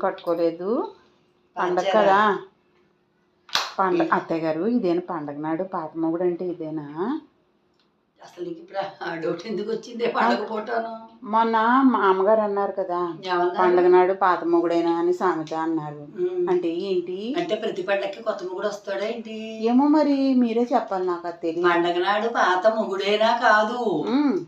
కట్టుకోలేదు. పండగ కదా. పండగ అత్తయ్య గారు, ఇదేనా పండగ నాడు పాత మొగుడు అంటే ఇదేనా? అసలు ఇప్పుడు డౌట్ ఎందుకు వచ్చింది పండగ ఫోటోను? మొన్న మా అమ్మగారు అన్నారు కదా, పండగ నాడు పాత మొగుడైనా అని సామెత అన్నారు. అంటే ఏంటి? అంటే ప్రతి పండగకి కొత్త మొగుడు వస్తాడా ఏంటి? ఏమో మరి మీరే చెప్పాలి, నాకు అది తెలియదు. పండగ నాడు పాత మొగుడైనా కాదు,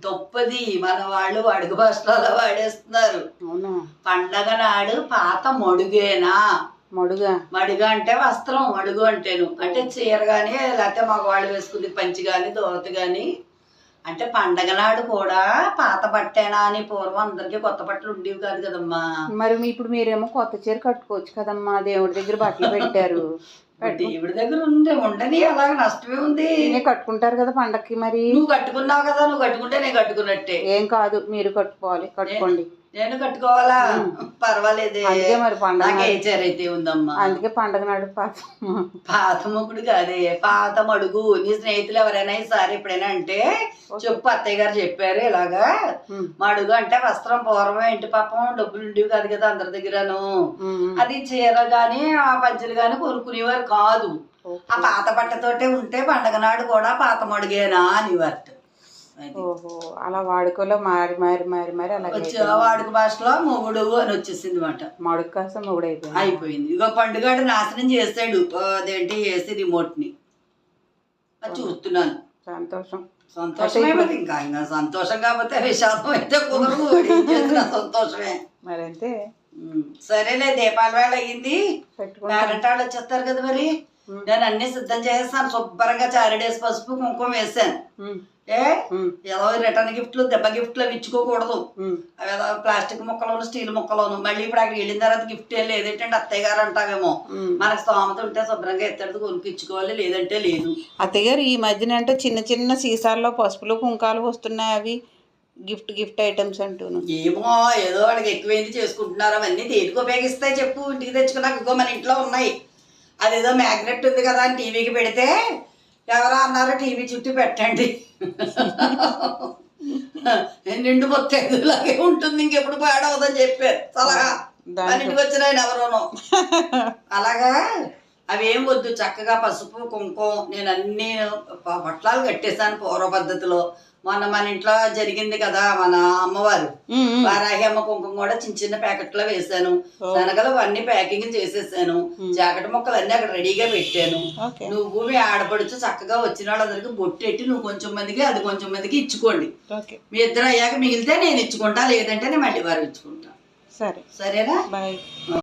తప్పది. మన వాళ్ళు అడుగు భాషలో అలా వాడేస్తున్నారు. అవునా? పండగ నాడు పాత మడుగేనా? మడుగ అంటే వస్త్రం, మడుగు అంటేను అంటే చీర గాని, లేకపోతే మగవాళ్ళు వేసుకుంది పంచి గాని, దోవతి గాని. అంటే పండగ నాడు కూడా పాత బట్టేనా అని పూర్వం అందరికి కొత్త బట్టలు ఉండేవి కాదు కదమ్మా. మరి ఇప్పుడు మీరేమో కొత్త చీర కట్టుకోవచ్చు కదమ్మా, దేవుడి దగ్గర బట్టలు పెట్టారు. దేవుడి దగ్గర ఉండని అలాగే నష్టమే ఉంది. కట్టుకుంటారు కదా పండక్కి. మరి నువ్వు కట్టుకున్నావు కదా, నువ్వు కట్టుకుంటే నేను కట్టుకున్నట్టే. ఏం కాదు, మీరు కట్టుకోవాలి, కట్టుకోండి. నేను కట్టుకోవాలా? పర్వాలేదే. అందుకే మరి పండగ ఏ చీర అయితే ఉందమ్మా. అందుకే పండగ నాడు పాత మొగుడు కాదే, పాత మడుగు. నీ స్నేహితులు ఎవరైనా ఈసారి ఎప్పుడైనా అంటే చెప్పు, అత్తయ్య గారు చెప్పారు ఇలాగా. మడుగు అంటే వస్త్రం. పూర్వం ఇంటి పాపం డబ్బులు ఉండేవి కాదు కదా అందరి దగ్గరను. అది చీర గాని ఆ పంచలు గాని కొనుక్కునేవారు కాదు. ఆ పాత బట్టతోటే ఉంటే పండగ నాడు కూడా పాత మడుగేనా అనేవారు. ఓహో, అలా వాడుకలో మారి మారి మారి మారి అలా వాడుక భాషలో మొగుడు అని వచ్చేసింది మాట. మడుగు కాస్త మొగుడు అయిపోయింది. ఇక పండుగడు నాశనం చేస్తాడు అదేంటి ఏసీ రిమోట్ ని. అది చూస్తున్నాను. సంతోషమే మరి. ఇంకా సంతోషం కాకపోతే విషాదం అయితే కుదరదు. సంతోషమే మరి. అంతే. సరేలే, దీపాల వేళ అయ్యింది. పేరెంట్ వాళ్ళు వచ్చేస్తారు కదా. మరి నేను అన్ని సిద్ధం చేసేస్తాను. శుభ్రంగా చారిడేసి పసుపు కుంకుమ వేసాను. ఏదో రిటర్న్ గిఫ్ట్లు, దెబ్బ గిఫ్ట్లు అవి ఇచ్చుకోకూడదు. ఏదో ప్లాస్టిక్ ముక్కలోను, స్టీల్ ముక్కలోను. మళ్ళీ ఇప్పుడు అక్కడికి వెళ్ళిన తర్వాత గిఫ్ట్ ఏం లేదేంటంటే అత్తయ్య గారు అంటావేమో. మనకు స్తోమత ఉంటే శుభ్రంగా ఎత్తడిది కొనుక్కిచ్చుకోవాలి, లేదంటే లేదు. అత్తయ్య గారు, ఈ మధ్యన అంటే చిన్న చిన్న సీసాల్లో పసుపులు కుంకాలు వస్తున్నాయి. అవి గిఫ్ట్ ఐటమ్స్ అంటూను. ఏమో, ఏదో వాళ్ళకి ఎక్కువైంది చేసుకుంటున్నారు. అవన్నీ దేనికి ఉపయోగిస్తాయి చెప్పు? ఇంటికి తెచ్చుకున్నాక ఇంకో మన ఇంట్లో ఉన్నాయి. అదేదో మ్యాగ్నెట్ ఉంది కదా అని టీవీకి పెడితే ఎవరో అన్నారు టీవీ చుట్టూ పెట్టండి, నిండు మొత్తలాగే ఉంటుంది, ఇంకెప్పుడు పాడవద్దని చెప్పారు సలహా. ఇంటికి వచ్చిన ఆయన ఎవరోనో. అలాగా అవి ఏం వద్దు, చక్కగా పసుపు కుంకుమ. నేను అన్ని పొట్లాలు కట్టేశాను పూర్వ పద్ధతిలో. మొన్న మన ఇంట్లో జరిగింది కదా, మన అమ్మవారు వారాహి అమ్మ కుంకుమ కూడా చిన్న చిన్న ప్యాకెట్లో వేసాను. శనగలు అన్ని ప్యాకింగ్ చేసేసాను. జాకెట్ మొక్కలు అన్ని అక్కడ రెడీగా పెట్టాను. నువ్వు మీ ఆడపడుచు చక్కగా వచ్చిన వాళ్ళందరికి బొట్టెట్టి నువ్వు కొంచెం మందికి, అది కొంచెం మందికి ఇచ్చుకోండి. మీ ఇద్దరు అయ్యాక మిగిలితే నేను ఇచ్చుకుంటా, లేదంటే నేను మళ్ళీ వారు ఇచ్చుకుంటా. సరేనా?